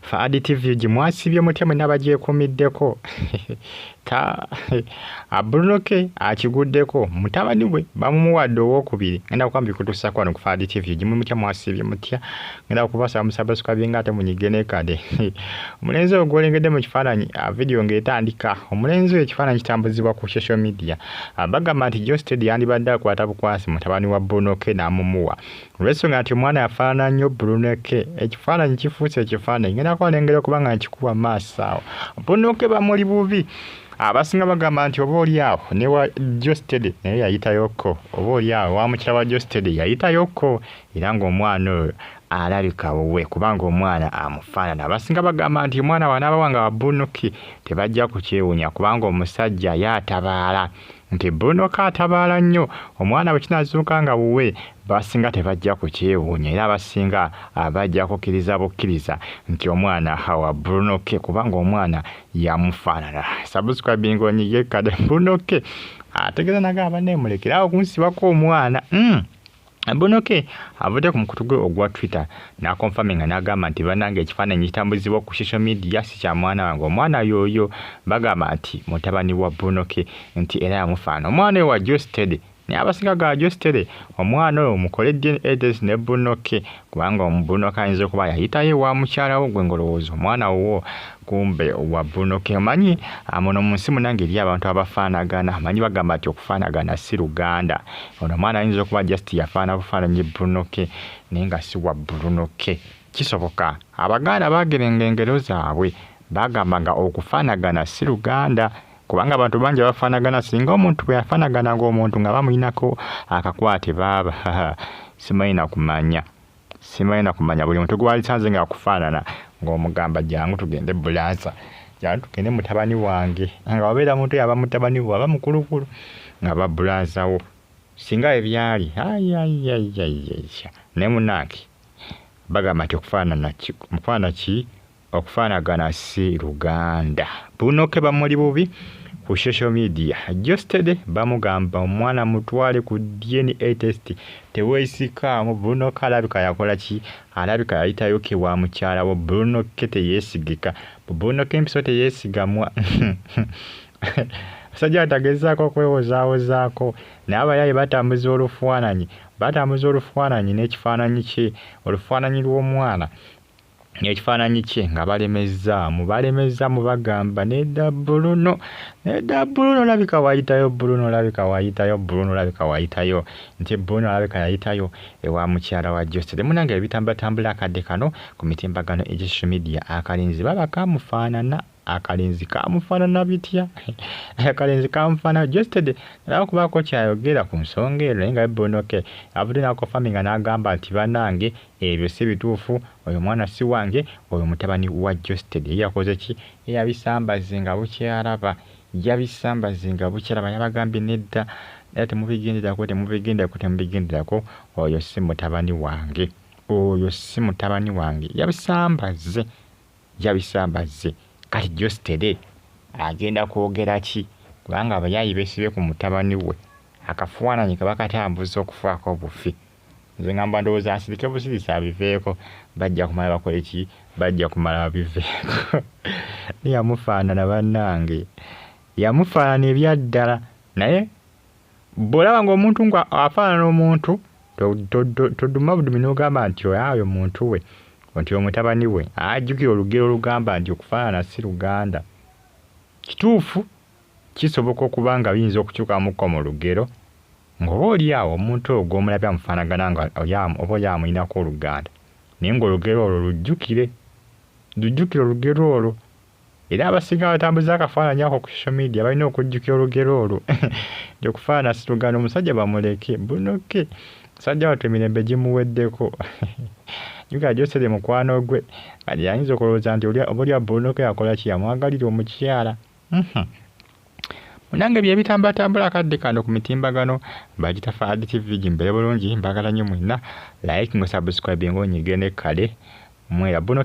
Fadi TV gimwasibye mutya n'abagyekomiddeko ta Bruno K akiguddeko mutabani we bamumuwadde owokubiri ngenda kwambi kutusa kwano ku Fadi TV gimu mutya mwasibye mutya ngenda kubasa musabasukabye ngate munyigene kade omulenzi ogolengedde mu kifaananyi video ng'etandika omulenzi ekifaananyi kitambuzibwa ku social media bagamba nti Josted yandibadde akwata bukwasi mutabani wa Bruno K n'amumuwa olw'ensonga nti omwana yafaanana nnyo Bruno K ekifaananyi kifuuse ekifaananyi ngenda kwalengera okubanga nkikuwa maaso awo Bruno K bamuli bubi abasinga bagamba nti oba oli awo ne wa Josted naye yayitayoko oba oli awo wa mukyala wa Josted yayitayoko era ng'omwana oyo alabika wuwe kubanga omwana amufaanana abasinga bagamba nti omwana wanaaba wanga wa Bruno K tebajja kukyewuunya kubanga omusajja yatabaala nti Bruno K atabaala nnyo omwana bwe kinazuuka nga wuwe basinga tebajja kukyewuunya era abasinga abajja kukkiriza bukkiriza nti omwana wa Bruno K kubanga omwana yamufaanana subscribing onyige kade Bruno K ategeeza nagamba neemulekera awo kunsibako omwana Bruno K avudde ku mukutu gwe ogwa Twitter n'akonfaminga n'agamba nti bannange ekifaananyi kitambuzibwa ku social media si kya mwana wange omwana yoyo bagamba nti mutabani wa Bruno K nti era yamufaana omwana wa Josted naye abasinga ga Josted omwana oyo mukole DNA test ne Bruno K kubanga Bruno K ayinza okuba yayitayo wa mukyala wo gwe ngolowooza omwana wo kumbe wa Bruno K omanyi muno mu nsi munange eri abantu abafaanagana amanyi bagamba nti okufaanagana si luganda ono omwana ayinza okuba just yafaana bufaananyi Bruno K naye nga si wa Bruno K kisoboka abaganda baagerenga engero zaabwe bagambanga okufaanagana si luganda kubanga abantu bangi bafaanagana singa omuntu bwe yafaanagana ng'omuntu nga bamulinako akakwate baaba simalina kumanya buli muntu gwalisanze nga akufaanana ng'omugamba jangu tugende bulaza jangu tugende mutabani wange nga wabeera muntu yaba mutabani we aba mukulukulu nga babulazawo singa ebyali ne munange bagamba nti okufaanagana si luganda Bruno K bamuli bubi ku social media Josted bamugamba omwana mutwale ku DNA test teweesikaamu Bruno K alabika yakola ki alabika yayitayo ke wa mukyala wo Bruno K teyeesigika Bruno K mpiso teyeesigamwa sajja atagezaako okwewozaawozaako n'abayayi batambuza olufaananyi n'ekifaananyi kye olufaananyi lw'omwana ekifaananyi kye nga balemezza mu bagamba nedda Bruno labika wayitayo nti Bruno labika yayitayo ewa mukyala wa Josted munange ebitambatambula akadde kano ku mitimbagano egya social media akalinzi baba akalinzi kamufaanana bitya akalinzi kamufaanana Josted naye kubaako kyayogera ku nsonga eno naye nga Bruno K avudde n'akofaminga n'agamba nti bannange ebyo si bituufu oyo mwana si wange oyo mutabani wa Josted yakoze ki yabisambazinga bukyalaba yabagambye nedda era temubigenderako oyo si mutabani wange yabisambaze kati Josted agenda kwogera ki kubanga abayayi beesibe ku mutabani we akafaananyi kabakatambuza okufaako obufi nze ngamba ndowooza asirike busirisi abiveeko bajja kumala bakole ki bajja kumala babiveeko yamufaanana bannange yamufaanana ebyaddala naye bw'olaba ng'omuntu nga afaanana omuntu toduma budumi n'ogamba nti oyo omuntu we nti omutabani we ajjukira olugero olugamba nti okufaanana si luganda kituufu kisoboka okuba nga biyinza okukyukamuko mu lugero ng'oba oli awo omuntu ogwo gw'omulabye amufaanagana nga oba oli amulinako oluganda naye ng'olugero olwo lujjukire olugero olwo era abasinga batambuza akafaananyi ako ku social media balina okujjukira olugero olwo nti okufaanana si luganda omusajja bamuleke Bruno K musajja wattu emirembe gimuweddeko Juga Josted mukwano gwe kati yayinza okulowooza nti oba oli Bruno K yakola ki yamwagalira omukyala munange bye bitambatambula akadde kano ku mitimbagano bagita Fadi TV gimbere bulungi mbagala nnyo mwenna like ngo subscribe ngo nyigene kale mwera Bruno